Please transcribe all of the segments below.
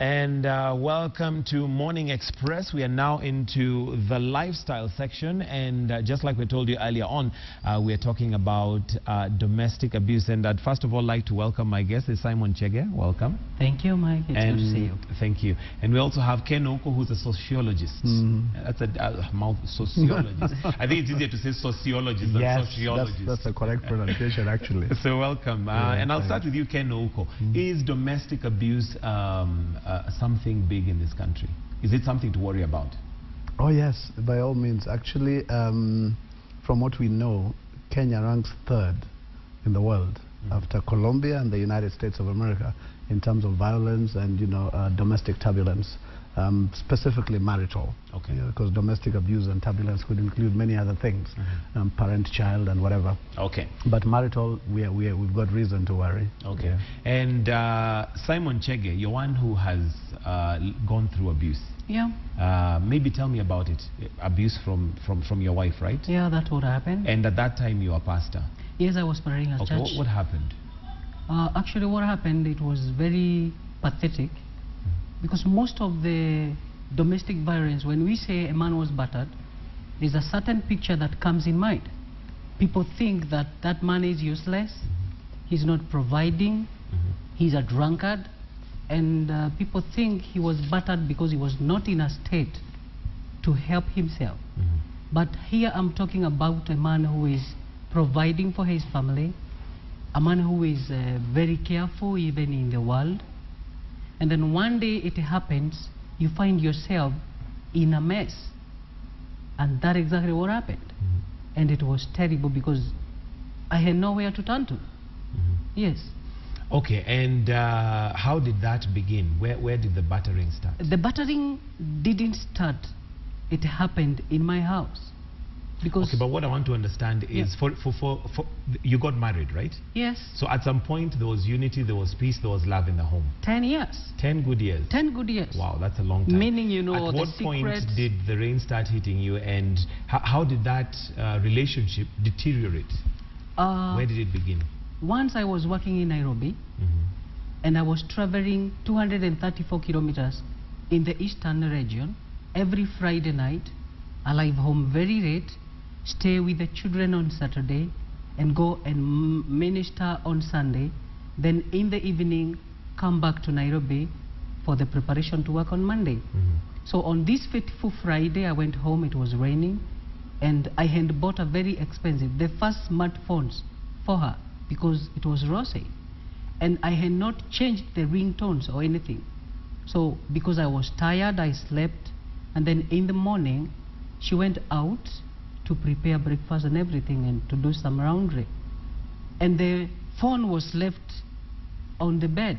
And welcome to Morning Express. We are now into the lifestyle section, and just like we told you earlier on, we are talking about domestic abuse. And I'd first of all like to welcome my guest, is Simon Chege. Welcome. Thank you, Mike. It's good to see you. Thank you. And we also have Ken Oko, who's a sociologist. That's a mouth sociologist. I think it's easier to say sociologist than sociologist. That's the correct pronunciation, actually. So welcome. And I'll start with you, Ken Oko. Is domestic abuse something big in this country? Is it something to worry about? Oh yes, by all means. Actually, from what we know, Kenya ranks third in the world after Colombia and the United States of America in terms of violence and domestic turbulence, specifically marital. Okay. Because domestic abuse and turbulence could include many other things, parent, child, and whatever. Okay. But marital, we've got reason to worry. Okay. Yeah. And Simon Chege, you're one who has gone through abuse. Yeah. Maybe tell me about it. Abuse from your wife, right? Yeah, that's what happened. And at that time, you were a pastor. Yes, I was pastoring a church. What happened? Actually, what happened, it was very pathetic. Because most of the domestic violence, when we say a man was battered, there's a certain picture that comes in mind. People think that that man is useless, he's not providing, he's a drunkard, and people think he was battered because he was not in a state to help himself. But here I'm talking about a man who is providing for his family, a man who is very careful even in the world. And then one day it happens, you find yourself in a mess. And that's exactly what happened. And it was terrible because I had nowhere to turn to. Yes. Okay, and how did that begin? Where did the battering start? The battering didn't start. It happened in my house. Because okay, but what I want to understand is, for you got married, right? Yes. So at some point there was unity, there was peace, there was love in the home. 10 years. 10 good years. 10 good years. Wow, that's a long time. Meaning, at what point did the rain start hitting you, and how did that relationship deteriorate? Where did it begin? Once I was working in Nairobi, and I was traveling 234 kilometers in the eastern region every Friday night. I leave home very late, stay with the children on Saturday, and go and minister on Sunday. Then in the evening, come back to Nairobi for the preparation to work on Monday. So on this fateful Friday, I went home, it was raining, and I had bought a very expensive, the first smartphones for her, because it was rosy. And I had not changed the ringtones or anything. So because I was tired, I slept, and then in the morning, she went out to prepare breakfast and everything and to do some laundry. And the phone was left on the bed.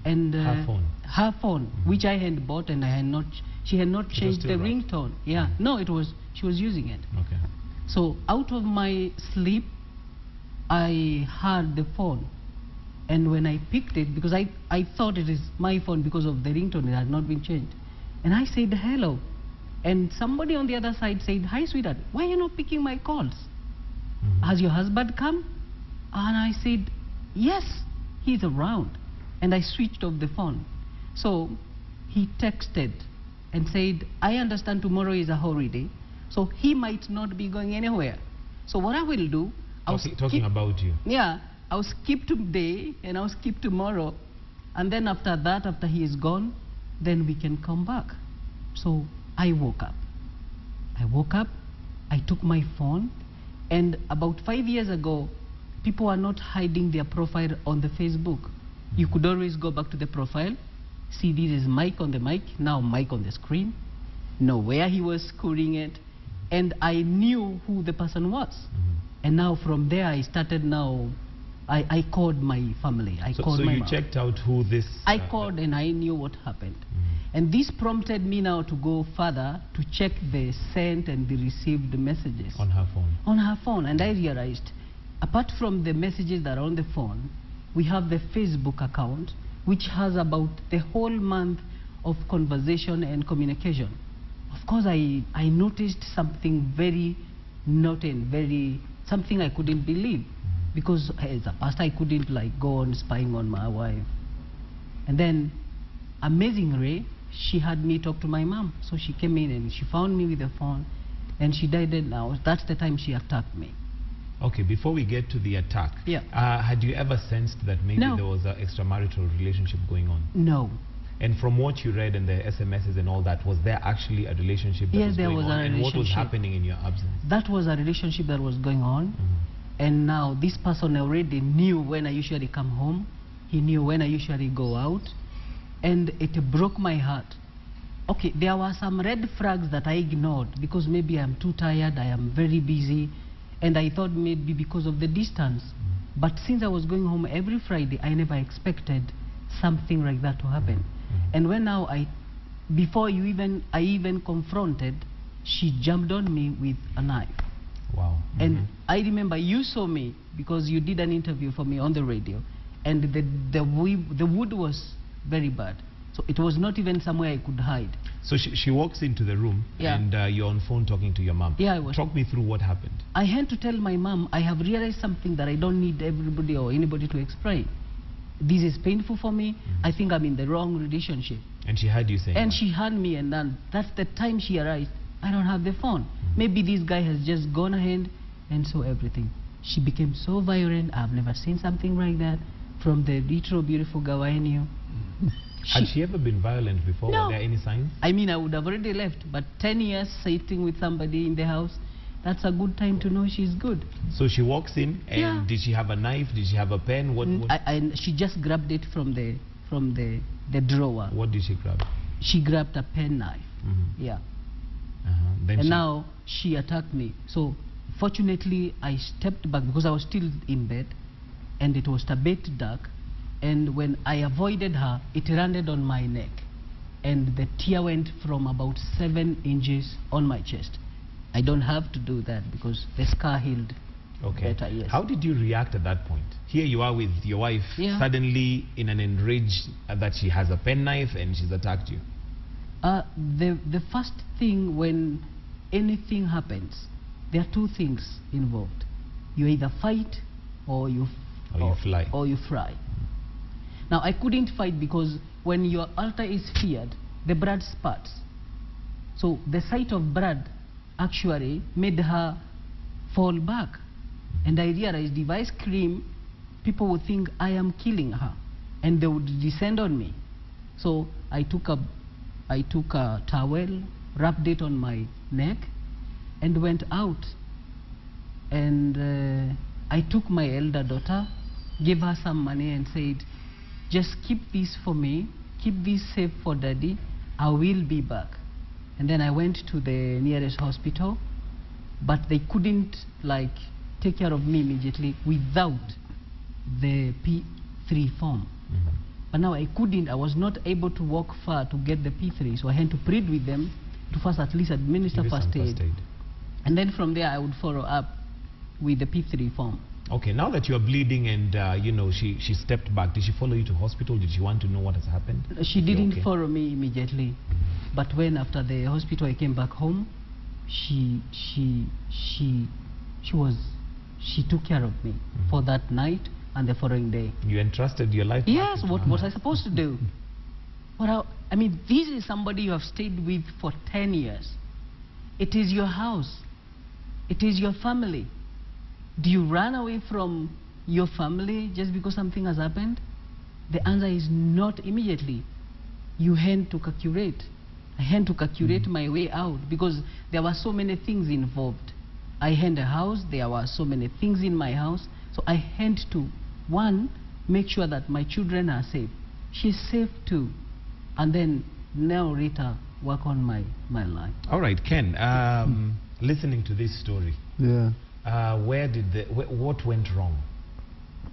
And her phone? Her phone, which I had bought, and she had not changed the ringtone. Yeah, no, she was using it. Okay. So out of my sleep, I heard the phone. And when I picked it, because I thought it is my phone because of the ringtone, it had not been changed. And I said, hello. And somebody on the other side said, hi, sweetheart, why are you not picking my calls? Has your husband come? And I said, yes, he's around. And I switched off the phone. So he texted and said, I understand tomorrow is a holiday, so he might not be going anywhere. So what I will do, talking about you. Yeah, I'll skip today and I'll skip tomorrow. And then after that, after he is gone, then we can come back. So I woke up. I took my phone, and about 5 years ago, people are not hiding their profile on the Facebook. You could always go back to the profile, see this is Mike on the mic, now Mike on the screen, know where he was scoring it, and I knew who the person was. And now from there I started I called my family. So you checked out who this... I called and I knew what happened. And this prompted me now to go further to check the sent and the received messages. On her phone? On her phone. And I realized, apart from the messages that are on the phone, we have the Facebook account, which has about the whole month of conversation and communication. Of course, I noticed something very naughty and something I couldn't believe. Because as a pastor, I couldn't go on spying on my wife. And then amazingly, she had me talk to my mom. So she came in and she found me with the phone, and she died. Now that's the time she attacked me. Okay, before we get to the attack, Yeah. Had you ever sensed that maybe No. there was an extramarital relationship going on? No. And from what you read in the SMSs and all that, was there actually a relationship that Yes, was there going was on? a And what was relationship. happening in your absence? That was a relationship that was going on. And now this person already knew when I usually come home. He knew when I usually go out. And it broke my heart. Okay, there were some red flags that I ignored because maybe I'm too tired, I am very busy, and I thought maybe because of the distance. But since I was going home every Friday, I never expected something like that to happen. And when now before I even confronted, she jumped on me with a knife. Wow. And I remember you saw me because you did an interview for me on the radio, and the wood was very bad. So it was not even somewhere I could hide. So she walks into the room, Yeah. and you're on phone talking to your mom. Yeah, I was. Talk me through what happened. I had to tell my mom, I have realized something that I don't need everybody or anybody to explain. This is painful for me. I think I'm in the wrong relationship. And she heard you saying And that. she had me, and then that's the time she arrived. I don't have the phone. Maybe this guy has just gone ahead and saw everything. She became so violent. I've never seen something like that from the little beautiful girl I knew. Had she ever been violent before? No. Were there any signs? I mean, I would have already left, but 10 years sitting with somebody in the house, that's a good time to know she's good. So she walks in, and Yeah. did she have a knife? Did she have a pen? What She just grabbed it from the drawer. what did she grab? She grabbed a pen knife. Yeah. Then And she, now she attacked me. So fortunately, I stepped back because I was still in bed, and it was a bit dark. And when I avoided her, it landed on my neck, and the tear went from about 7 inches on my chest. I don't have to do that because the scar healed okay. better. Yes. How did you react at that point? Here you are with your wife, Yeah. suddenly in an enraged that she has a penknife and she's attacked you. The first thing when anything happens, there are two things involved. You either fight or you fly. Or you fly. Now I couldn't fight because when your altar is feared, the blood spurts. So the sight of blood actually made her fall back. And I realized if I scream, people would think I am killing her, and they would descend on me. So I took a towel, wrapped it on my neck, and went out. And I took my elder daughter, gave her some money, and said, just keep this for me, keep this safe for daddy, I will be back. And then I went to the nearest hospital, but they couldn't take care of me immediately without the P3 form. But now I was not able to walk far to get the P3, so I had to plead with them to first at least administer first aid. And then from there I would follow up with the P3 form. Okay, now that you're bleeding and she stepped back, did she follow you to hospital? Did she want to know what has happened? She didn't follow me immediately, but when after the hospital I came back home, she took care of me for that night and the following day. You entrusted your life? Yes, what was I supposed to do? I mean, this is somebody you have stayed with for 10 years. It is your house. It is your family. Do you run away from your family just because something has happened? The answer is not immediately. You had to calculate. I had to calculate my way out because there were so many things involved. I had a house, there were so many things in my house, so I had to, one, make sure that my children are safe. She's safe too. And then now Rita work on my life. All right, Ken, listening to this story, Yeah. what went wrong?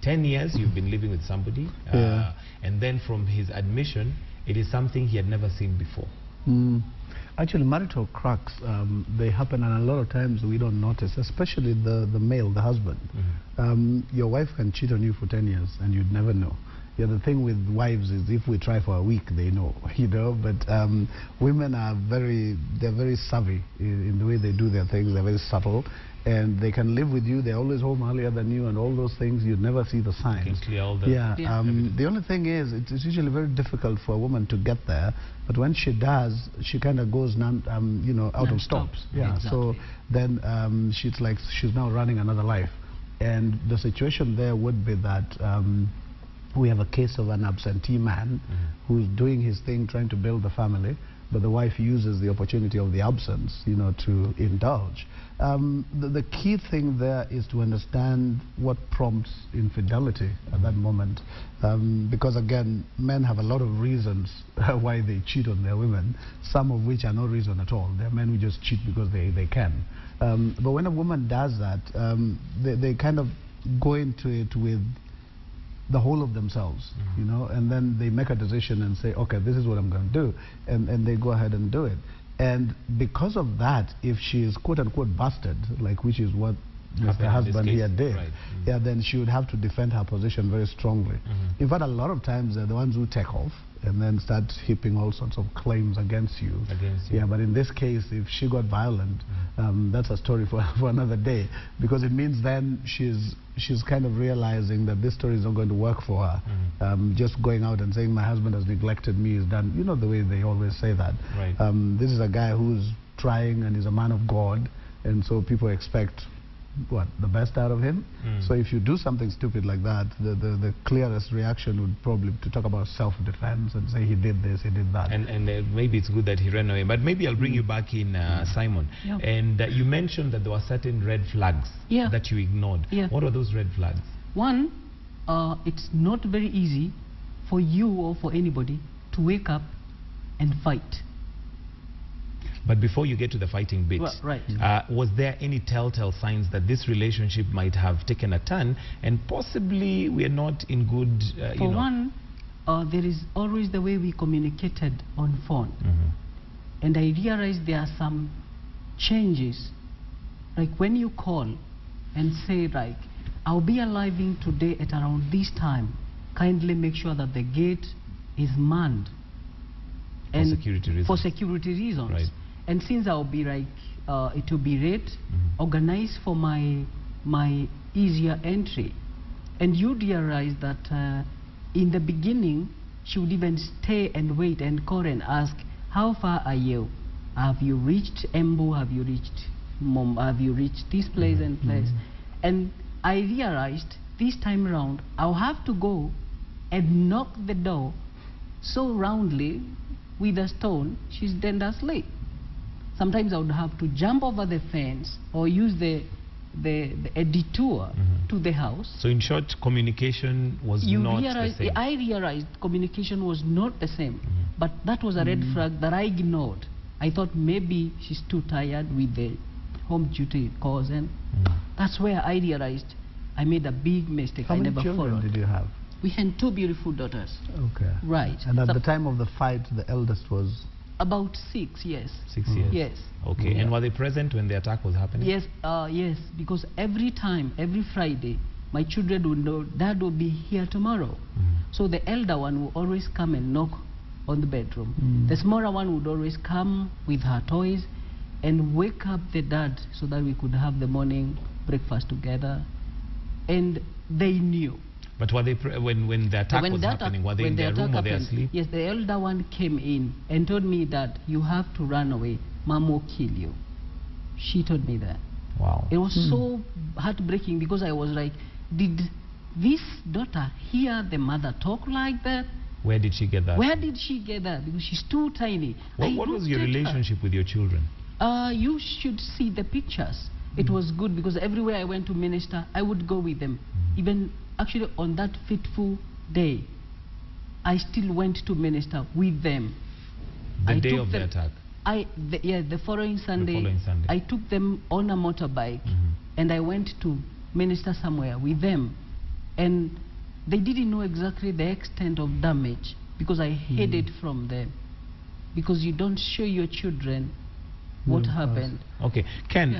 10 years you've been living with somebody, Yeah. and then from his admission, it is something he had never seen before. Actually, marital cracks, they happen, and a lot of times we don't notice, especially the male, the husband. Your wife can cheat on you for 10 years and you'd never know. Yeah, the thing with wives is if we try for a week, they know, but women are they're very savvy in the way they do their things. They're very subtle, and they can live with you. They're always home earlier than you, and all those things. You never see the signs. You can clear all the the only thing is, it's usually very difficult for a woman to get there. But when she does, she kind of goes out of stops. Yeah. Exactly. So then she's like she's now running another life, and the situation there would be that. We have a case of an absentee man who's doing his thing, trying to build the family, but the wife uses the opportunity of the absence, to indulge. The key thing there is to understand what prompts infidelity at that moment, because again, men have a lot of reasons why they cheat on their women, some of which are no reason at all. There are men who just cheat because they can. But when a woman does that, they kind of go into it with the whole of themselves, and then they make a decision and say, okay, this is what I'm going to do, and they go ahead and do it. And because of that, if she is quote-unquote busted, like which is what Mr. Husband here did, yeah, then she would have to defend her position very strongly. In fact, a lot of times they're the ones who take off and then start heaping all sorts of claims against you. Yeah, but in this case, if she got violent, that's a story for another day, because it means then she's kind of realizing that this story is not going to work for her. Just going out and saying my husband has neglected me is done. You know the way they always say that. This is a guy who's trying and is a man of God, and so people expect the best out of him. So if you do something stupid like that, the clearest reaction would probably to talk about self-defense and say he did this, he did that. And maybe it's good that he ran away. But maybe I'll bring you back in, Simon. And you mentioned that there were certain red flags that you ignored. What were those red flags? One, it's not very easy for you or for anybody to wake up and fight. But before you get to the fighting bit, was there any telltale signs that this relationship might have taken a turn and possibly we are not in good, For one, there is always the way we communicated on phone. And I realized there are some changes. Like when you call and say, like, I'll be arriving today at around this time. Kindly make sure that the gate is manned. For security reasons. For security reasons. And since I'll be like, it will be late, organize for my easier entry. And you realize that in the beginning, she would even stay and wait and call and ask, how far are you? Have you reached Embu? Have you reached Mom? Have you reached this place and place? And I realized this time around, I'll have to go and knock the door so roundly with a stone, she's then asleep. Sometimes I would have to jump over the fence or use a detour to the house. So in short, communication was not the same. I realized communication was not the same, but that was a red flag that I ignored. I thought maybe she's too tired with the home duty cause, and that's where I realized I made a big mistake. How many children did you have? We had 2 beautiful daughters. Okay. Right. And at the time of the fight, the eldest was? About 6 years. 6 years? Yes. Okay. And were they present when the attack was happening? Yes, yes, because every time, every Friday, my children would know Dad will be here tomorrow. So the elder one would always come and knock on the bedroom. The smaller one would always come with her toys and wake up the dad so that we could have the morning breakfast together. And they knew. But were they when the attack was happening, were they in their room or they asleep? Yes, the elder one came in and told me that you have to run away. Mom will kill you. She told me that. Wow. It was so heartbreaking because I was like, did this daughter hear the mother talk like that? Where did she get that? Where did she get that? Because she's too tiny. What was your relationship with your children? You should see the pictures. It was good because everywhere I went to minister, I would go with them. Even actually on that fateful day, I still went to minister with them. The day of the attack? The following Sunday. The following Sunday. I took them on a motorbike and I went to minister somewhere with them. And they didn't know exactly the extent of damage because I hid it from them. Because you don't show your children what happened. Okay. Ken,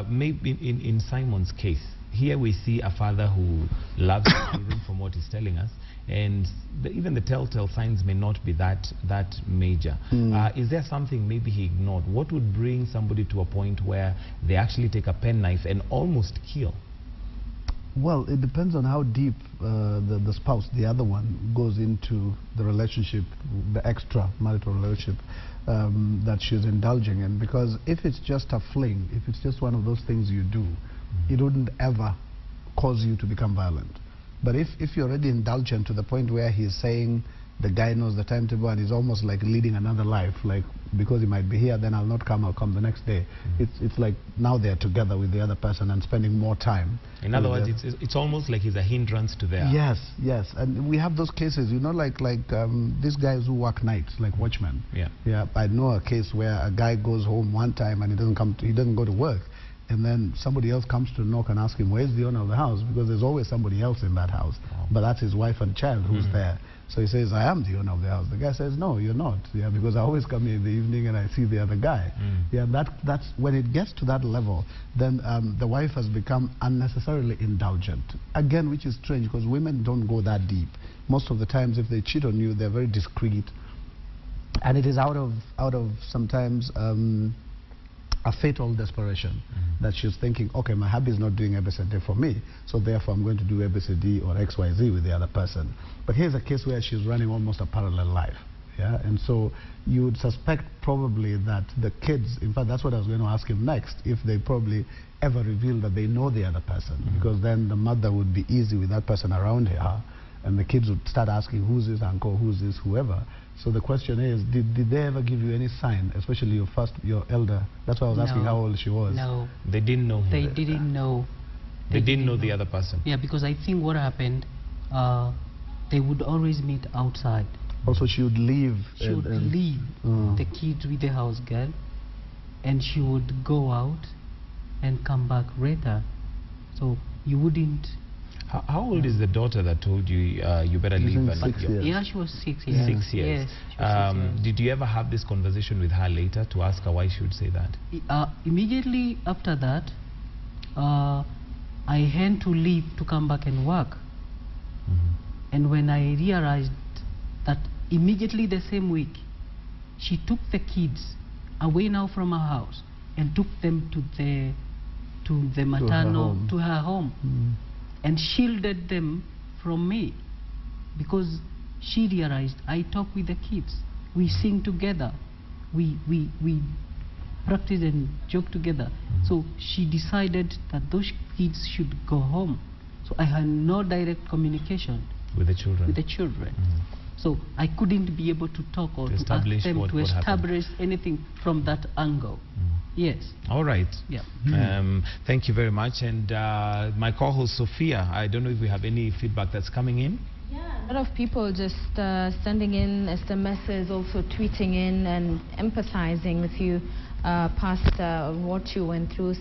maybe in Simon's case, here we see a father who loves his children from what he's telling us, and even the telltale signs may not be that major. Is there something maybe he ignored? What would bring somebody to a point where they actually take a penknife and almost kill? Well, it depends on how deep the spouse, the other one, goes into the relationship, the extra-marital relationship that she's indulging in. Because if it's just a fling, if it's just one of those things you do, it wouldn't ever cause you to become violent. But if you're already indulgent to the point where he's saying the guy knows the timetable and he's almost like leading another life, like because he might be here, then I'll not come, I'll come the next day. It's like now they're together with the other person and spending more time. In other words, it's almost like he's a hindrance to their... Yes, yes. And we have those cases, you know, like these guys who work nights, like watchmen. Yeah, I know a case where a guy goes home one time and he doesn't go to work. And then somebody else comes to knock and ask him, where's the owner of the house? Because there's always somebody else in that house. Wow. But that's his wife and child who's there. So he says, I am the owner of the house. The guy says, no, you're not. Yeah, because I always come here in the evening and I see the other guy. Yeah, that's when it gets to that level, then the wife has become unnecessarily indulgent. Again, which is strange because women don't go that deep. Most of the times, if they cheat on you, they're very discreet. And it is out of sometimes a fatal desperation that she's thinking, okay, my hubby is not doing ABCD for me, so therefore I'm going to do ABCD or XYZ with the other person. But here's a case where she's running almost a parallel life. Yeah, and so you would suspect probably that the kids, in fact, that's what I was going to ask him next, if they probably ever reveal that they know the other person, because then the mother would be easy with that person around her, and the kids would start asking, who's this uncle, who's this whoever. So the question is, did they ever give you any sign, especially your elder? That's why I was asking how old she was. No. They didn't know him. They didn't know. They didn't know the other person. Yeah, because I think what happened, they would always meet outside. Also, she would leave. She would leave the kids with the house girl, and she would go out and come back later. So you wouldn't... How old is the daughter that told you you better leave? 6 years. Yeah, she was 6 years. 6 years. Yes, she was 6 years. Did you ever have this conversation with her later to ask her why she would say that? Immediately after that, I had to leave to come back and work. And when I realized that immediately the same week, she took the kids away now from our house and took them to her home. And shielded them from me, because she realized I talk with the kids, we sing together, we practice and joke together. So she decided that those kids should go home. So I had no direct communication with the children. So I couldn't be able to talk or to ask them to establish anything from that angle. Yes. All right. Yeah. Thank you very much. And my co-host Sophia, I don't know if we have any feedback that's coming in. Yeah, a lot of people just sending in SMSs, also tweeting in and empathizing with you past what you went through,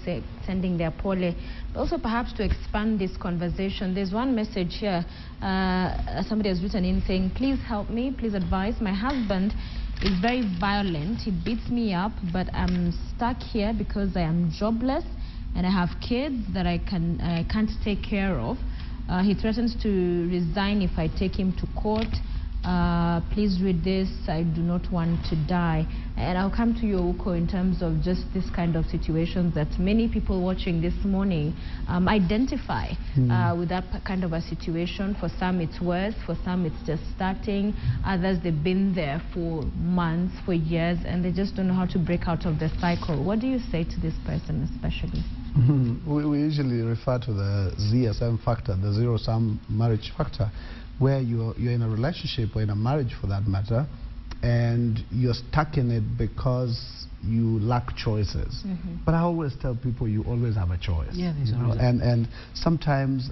sending their pole. Also perhaps to expand this conversation, there's one message here. Somebody has written in saying, please help me, please advise. My husband is very violent. He beats me up, but I'm stuck here because I am jobless and I have kids that I can't take care of. He threatens to resign if I take him to court. Please read this. I do not want to die. And I'll come to you, Uko, in terms of just this kind of situations that many people watching this morning identify with that kind of a situation. For some it's worse, for some it's just starting. Others, they've been there for months, for years, and they just don't know how to break out of the cycle. What do you say to this person especially? We usually refer to the ZSM factor, the zero-sum marriage factor, where you're in a relationship or in a marriage for that matter, and you're stuck in it because you lack choices. But I always tell people you always have a choice. Yeah, there's and sometimes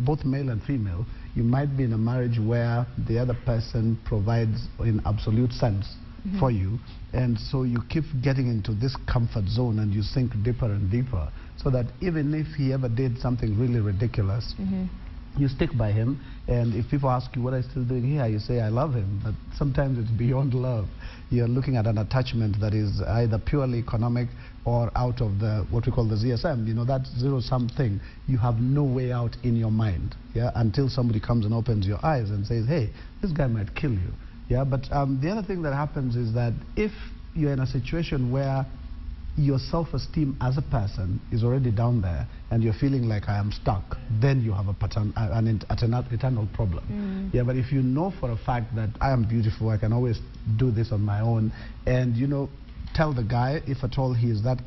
both male and female, you might be in a marriage where the other person provides in absolute sense for you, and so you keep getting into this comfort zone and you sink deeper and deeper, so that even if he ever did something really ridiculous, you stick by him, and if people ask you what are you still doing here, you say I love him. But sometimes it's beyond love. You're looking at an attachment that is either purely economic or out of the what we call the ZSM. You know, that zero-sum thing. You have no way out in your mind, yeah, until somebody comes and opens your eyes and says, hey, this guy might kill you, yeah. But the other thing that happens is that if you're in a situation where your self-esteem as a person is already down there and you're feeling like I am stuck, then you have an eternal problem. Yeah, but if you know for a fact that I am beautiful, I can always do this on my own, and you know, tell the guy, if at all he is that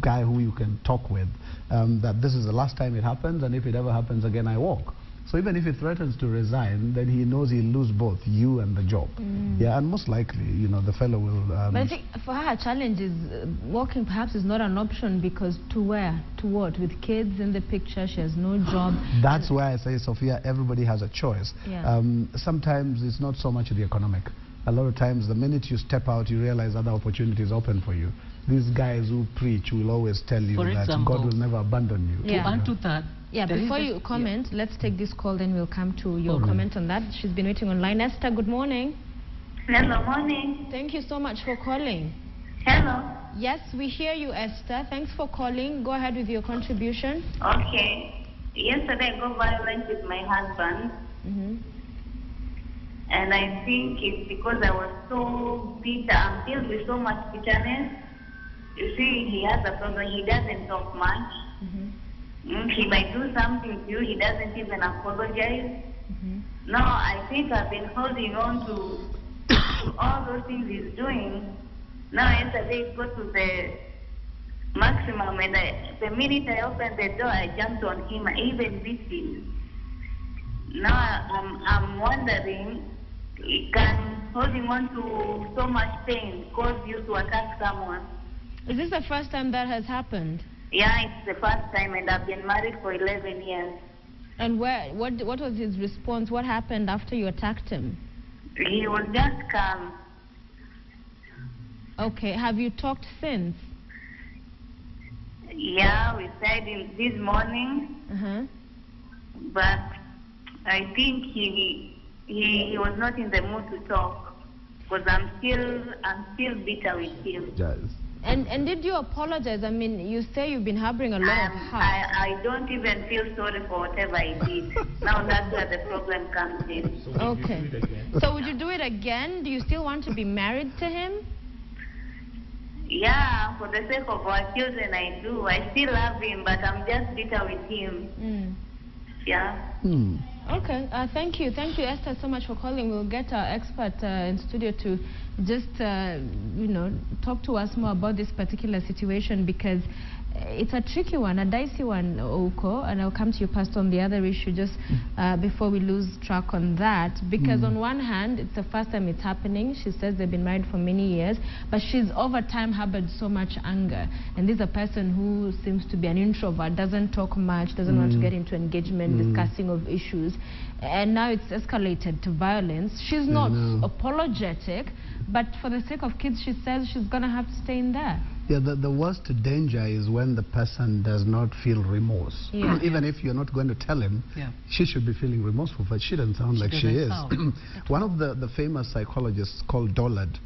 guy who you can talk with, that this is the last time it happens, and if it ever happens again, I walk. So even if he threatens to resign, then he knows he'll lose both you and the job. Yeah, and most likely, you know, the fellow will... but I think for her, challenge is walking perhaps is not an option, because to where? To what? With kids in the picture, she has no job. That's why I say, Sophia, everybody has a choice. Yeah. Sometimes it's not so much the economic. A lot of times, the minute you step out, you realize other opportunities open for you. These guys who preach will always tell you that God will never abandon you. To add to that, yeah, before you comment, let's take this call, then we'll come to your comment on that. She's been waiting online. Esther, good morning. Hello, morning. Thank you so much for calling. Hello. Yes, we hear you, Esther. Thanks for calling. Go ahead with your contribution. Okay. Yesterday I got violent with my husband. And I think it's because I was so bitter. I'm filled with so much bitterness. You see, he has a problem. He doesn't talk much. He might do something to you. He doesn't even apologize. No, I think I've been holding on to all those things he's doing. Now, yesterday it got to the maximum, and the minute I opened the door, I jumped on him. I even beat him. Now, I'm wondering, can holding on to so much pain cause you to attack someone? Is this the first time that has happened? Yeah, it's the first time, and I've been married for 11 years. And what was his response? What happened after you attacked him? He was just calm. Okay, have you talked since? Yeah, we said this morning, but I think he was not in the mood to talk, because I'm still bitter with him. Yes. And did you apologize? I mean, you say you've been harboring a lot of hurt. I don't even feel sorry for whatever I did. Now that's where the problem comes in. Okay. So would you do it again? Do you still want to be married to him? Yeah, for the sake of our children, I do. I still love him, but I'm just bitter with him. Yeah. Okay. Thank you, Esther, so much for calling. We'll get our expert in studio to just, you know, talk to us more about this particular situation, because it's a tricky one, a dicey one, Ouko, and I'll come to you, Pastor, on the other issue just before we lose track on that, because on one hand, it's the first time it's happening. She says they've been married for many years, but she's over time harbored so much anger, and this is a person who seems to be an introvert, doesn't talk much, doesn't want to get into engagement, discussing of issues, and now it's escalated to violence. She's not apologetic, but for the sake of kids, she says she's going to have to stay in there. Yeah, the worst danger is when the person does not feel remorse. Yeah. Even if you're not going to tell him, she should be feeling remorseful, but she doesn't sound like she is. One of the famous psychologists called Dollard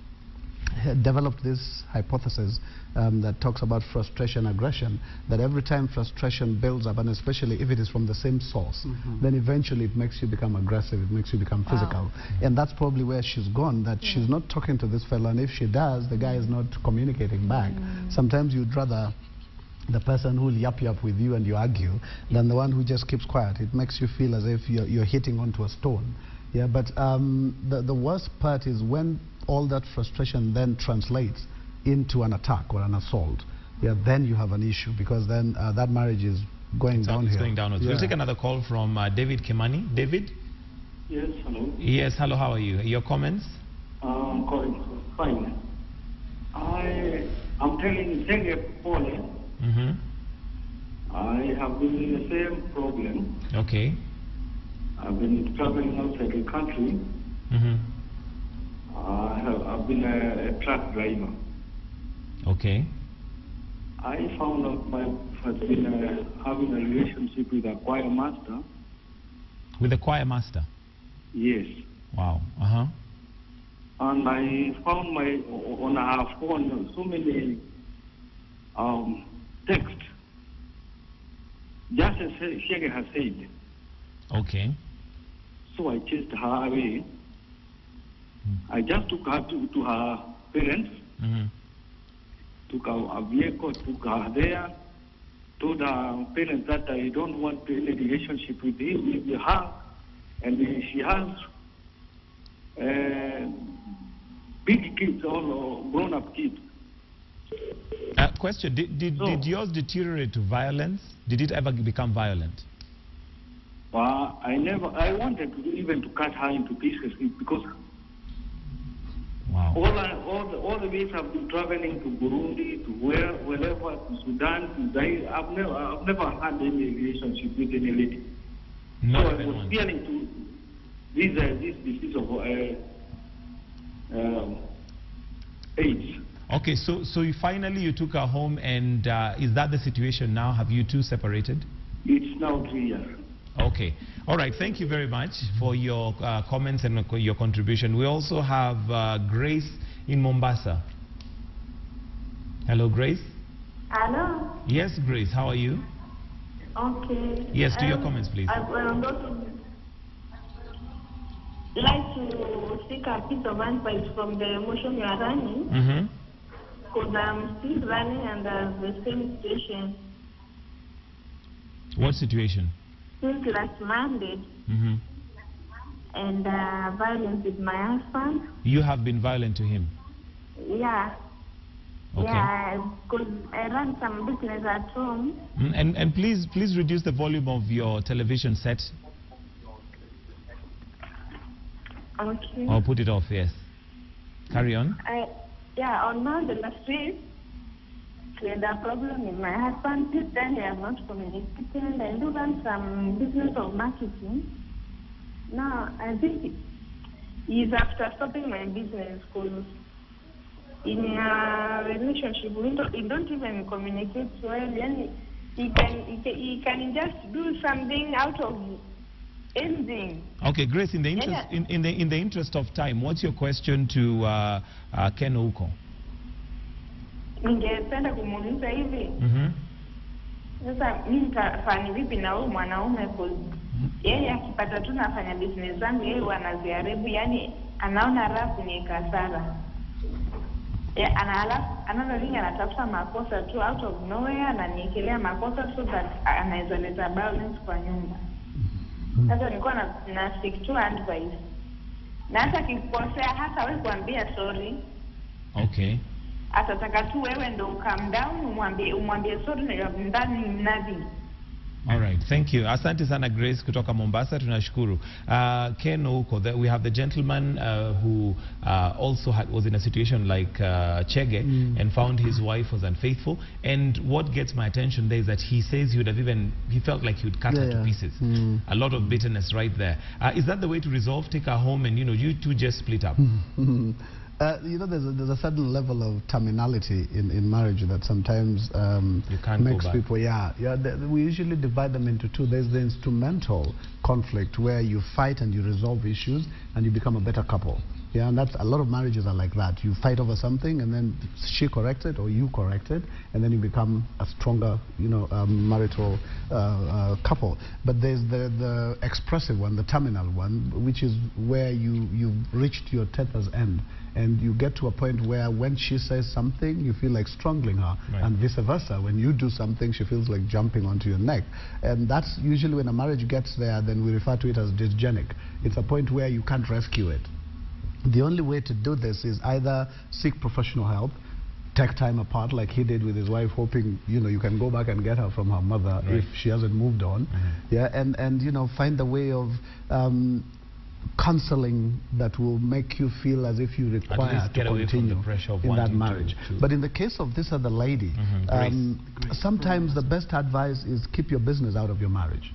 developed this hypothesis that talks about frustration aggression, that every time frustration builds up, and especially if it is from the same source, then eventually it makes you become aggressive, it makes you become physical. And that's probably where she's gone, that she's not talking to this fellow, and if she does, the guy is not communicating back. Sometimes you'd rather the person who will yap with you and you argue than the one who just keeps quiet. It makes you feel as if you're hitting onto a stone. Yeah, but the worst part is when all that frustration then translates into an attack or an assault. Yeah, then you have an issue, because then that marriage is going downhill. It's going downwards. We'll take another call from David Kimani. David? Yes, hello. Yes, hello, how are you? Your comments? I'm calling. Fine. I'm telling Paul, I have been in the same problem. Okay. I've been traveling outside the country. I've been a truck driver. Okay. I found out my wife has been having a relationship with a choir master. With the choir master? Yes. Wow. And I found on her phone so many texts. Just as she has said. Okay. So I chased her away. I just took her to her parents. Took a vehicle, took her there. Told her parents that I don't want any relationship with her. And she has big kids, all grown-up kids. Question, did yours deteriorate to violence? Did it ever become violent? I wanted even to cut her into pieces because wow. all the ways I've been traveling to Burundi, to wherever, to Sudan, to Zaire, I've never had any relationship with any lady. So I was fearing to this disease of AIDS. Okay, so you finally took her home, and is that the situation now? Have you two separated? It's now 3 years. Okay. All right. Thank you very much for your comments and your contribution. We also have Grace in Mombasa. Hello, Grace. Hello. Yes, Grace. How are you? Okay. Yes, to your comments, please. I would like to seek a piece of advice from the emotion you are running. Because I'm still running under the same situation. What situation? Since last Monday. And violence with my husband. You have been violent to him? Yeah. Okay. Yeah, because I run some business at home. And please reduce the volume of your television set. Okay. Or put it off, yes. Carry on. On Monday last week, we had a problem with my husband. Since then, we have not communicated. I do run some business of marketing. Now, I think he's after stopping my business because in a relationship, we don't even communicate well. And he can just do something out of anything. Okay, Grace, in the interest of time, what's your question to Ken Ouko? Ningependa kumuuliza hivi. Sasa mimi nitafanya vipi na huyu mwanaume yeye akipata tu nafanya business zangu yeye wanaziharibu, yani anaona raha kwenye kasara. Anaona lini anatafuta makosa tu out of nowhere, ananiekelea makosa so that anaweza leta balance kwa nyumba. Sasa nilikuwa na seek to advice. Na hata kikosea hata wewe kuambia sorry. Okay. Atataka tu wewe ndo calm down umwambie sorry na ndani nothing. All right, thank you. Asante sana Grace kutoka Mombasa, tunashukuru. Ken Ouko, we have the gentleman who also was in a situation like Chege and found his wife was unfaithful. And what gets my attention there is that he says he felt like he would cut her to pieces. A lot of bitterness right there. Is that the way to resolve? Take her home and you two just split up? There's a certain level of terminality in marriage that sometimes makes people, we usually divide them into two. There's the instrumental conflict where you fight and you resolve issues and you become a better couple. Yeah, and a lot of marriages are like that. You fight over something and then she corrects it or you correct it and then you become a stronger, marital couple. But there's the expressive one, the terminal one, which is where you've reached your tether's end and you get to a point where when she says something, you feel like strangling her, and vice versa. When you do something, she feels like jumping onto your neck. And that's usually when a marriage gets there, then we refer to it as dysgenic. It's a point where you can't rescue it. The only way to do this is either seek professional help, take time apart like he did with his wife, hoping you can go back and get her from her mother if she hasn't moved on, and find a way of counseling that will make you feel as if you require to continue in that marriage. But in the case of this other lady, sometimes the best advice is keep your business out of your marriage.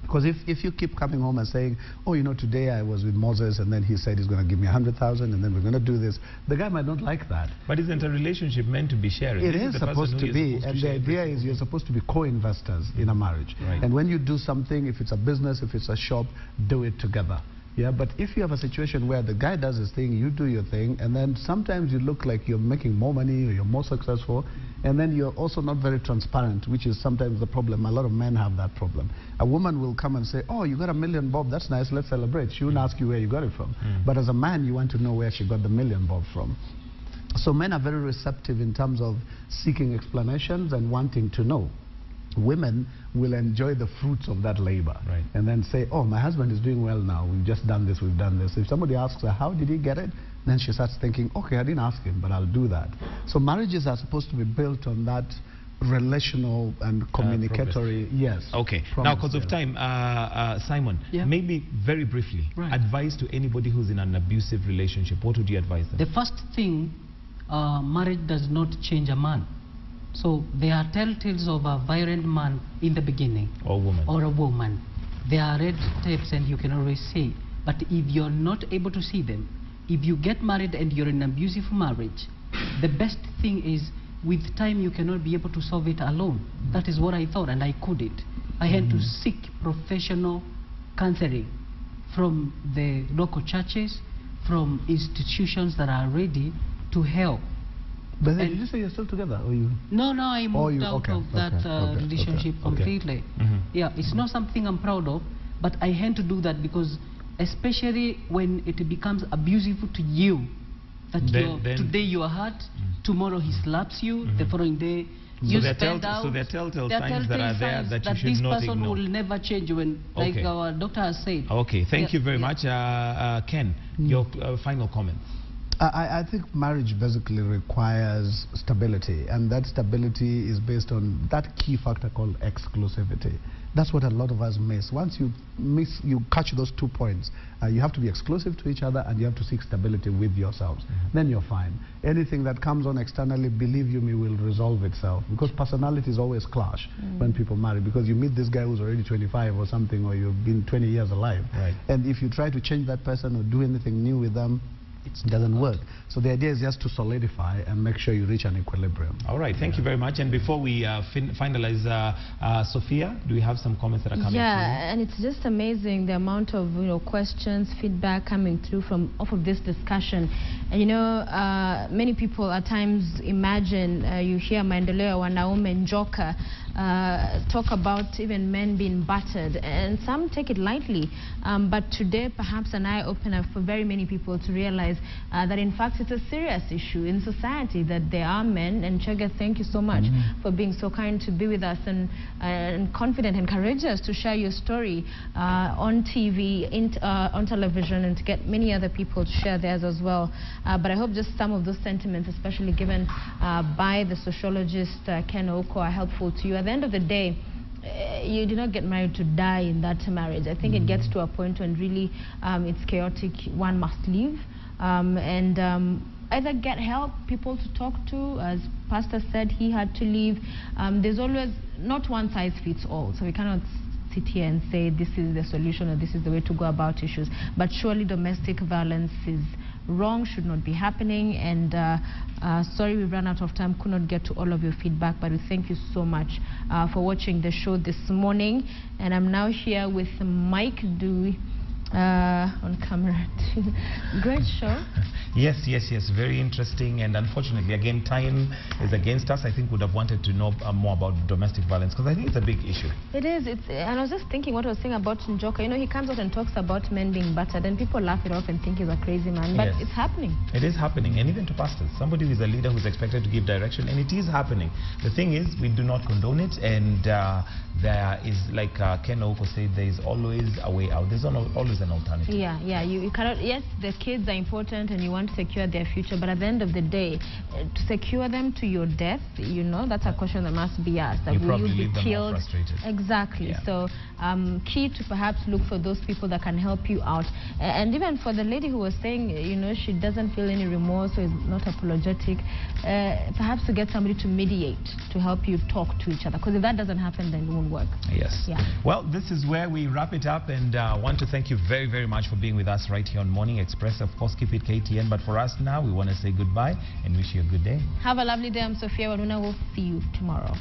Because if you keep coming home and saying, oh, you know, today I was with Moses and then he said he's going to give me 100,000 and then we're going to do this, the guy might not like that. But isn't a relationship meant to be sharing? It is supposed to be, and the idea is you're supposed to be co-investors in a marriage. Right. And when you do something, if it's a business, if it's a shop, do it together. Yeah, but if you have a situation where the guy does his thing, you do your thing, and then sometimes you look like you're making more money or you're more successful, and then you're also not very transparent, which is sometimes the problem. A lot of men have that problem. A woman will come and say, oh, you got $1 million, Bob, that's nice, let's celebrate. She won't ask you where you got it from. But as a man, you want to know where she got the $1 million, Bob, from. So men are very receptive in terms of seeking explanations and wanting to know. Women will enjoy the fruits of that labor, right, and then say, oh, my husband is doing well now, we've just done this, we've done this. If somebody asks her, how did he get it? Then she starts thinking, okay, I didn't ask him, but I'll do that. So marriages are supposed to be built on that relational and communicatory, yes. Okay, now because of time, Simon, maybe very briefly, advice to anybody who's in an abusive relationship, what would you advise them? The first thing, marriage does not change a man. So there are telltales of a violent man in the beginning. Or woman. Or a woman. There are red tapes and you can always see. But if you're not able to see them, if you get married and you're in an abusive marriage, the best thing is with time you cannot be able to solve it alone. That is what I thought, and I couldn't. I had to seek professional counseling from the local churches, from institutions that are ready to help. But then, did you say you're still together? Or you? No, I moved out of that relationship completely. Yeah, it's not something I'm proud of, but I had to do that because especially when it becomes abusive to you, that today you are hurt, tomorrow he slaps you, the following day you spend out. So there are telltale signs that are there that you should not ignore. This person will never change when, like our doctor has said. Okay, thank you very much. Ken, your final comments. I think marriage basically requires stability, and that stability is based on that key factor called exclusivity. That's what a lot of us miss. Once you catch those 2 points, you have to be exclusive to each other and you have to seek stability with yourselves. Then you're fine. Anything that comes on externally, believe you me, will resolve itself, because personalities always clash when people marry, because you meet this guy who's already 25 or something, or you've been 20 years alive. Right. And if you try to change that person or do anything new with them, it doesn't work. So the idea is just to solidify and make sure you reach an equilibrium. All right, thank you very much. And before we finalize, Sophia, do we have some comments that are coming through? Yeah, and it's just amazing the amount of questions, feedback coming through from off of this discussion. And many people at times imagine, you hear Maendeleo Wanaume Njoka talk about even men being battered, and some take it lightly. But today, perhaps an eye-opener for very many people to realize that in fact it's a serious issue in society, that there are men. And Chege, thank you so much for being so kind to be with us and confident and courageous to share your story on TV, on television, and to get many other people to share theirs as well. But I hope just some of those sentiments, especially given by the sociologist Ken Oko, are helpful to you. At the end of the day, you do not get married to die in that marriage. I think it gets to a point when really it's chaotic, one must leave. Either get help, people to talk to. As Pastor said, he had to leave. There's always not one size fits all, so we cannot sit here and say this is the solution or this is the way to go about issues. But surely domestic violence is wrong, should not be happening. And sorry we ran out of time, could not get to all of your feedback, but we thank you so much for watching the show this morning. And I'm now here with Mike Dewey on camera too. Great show. Yes, very interesting, and unfortunately again time is against us. I think would have wanted to know more about domestic violence, because I think it's a big issue. It is. And I was just thinking what I was saying about Njoka. He comes out and talks about men being battered, and people laugh it off and think he's a crazy man, but it's happening. It is happening, and even to pastors, somebody who is a leader who's expected to give direction, and it is happening. The thing is, we do not condone it, and there is, like Ken Oko said, there is always a way out. There's always an alternative. Yeah, you cannot. Yes, the kids are important, and you want want to secure their future, but at the end of the day, to secure them to your death, you know, that's a question that must be asked. That will you be killed? Exactly. Yeah. So key to perhaps look for those people that can help you out. And even for the lady who was saying, you know, she doesn't feel any remorse or is not apologetic, perhaps to get somebody to mediate, to help you talk to each other. Because if that doesn't happen, then it won't work. Yes. Yeah. Well, this is where we wrap it up, and want to thank you very, very much for being with us right here on Morning Express. Of course, keep it KTN, but for us now, we want to say goodbye and wish you a good day. Have a lovely day. I'm Sophia Wanuna. We'll see you tomorrow.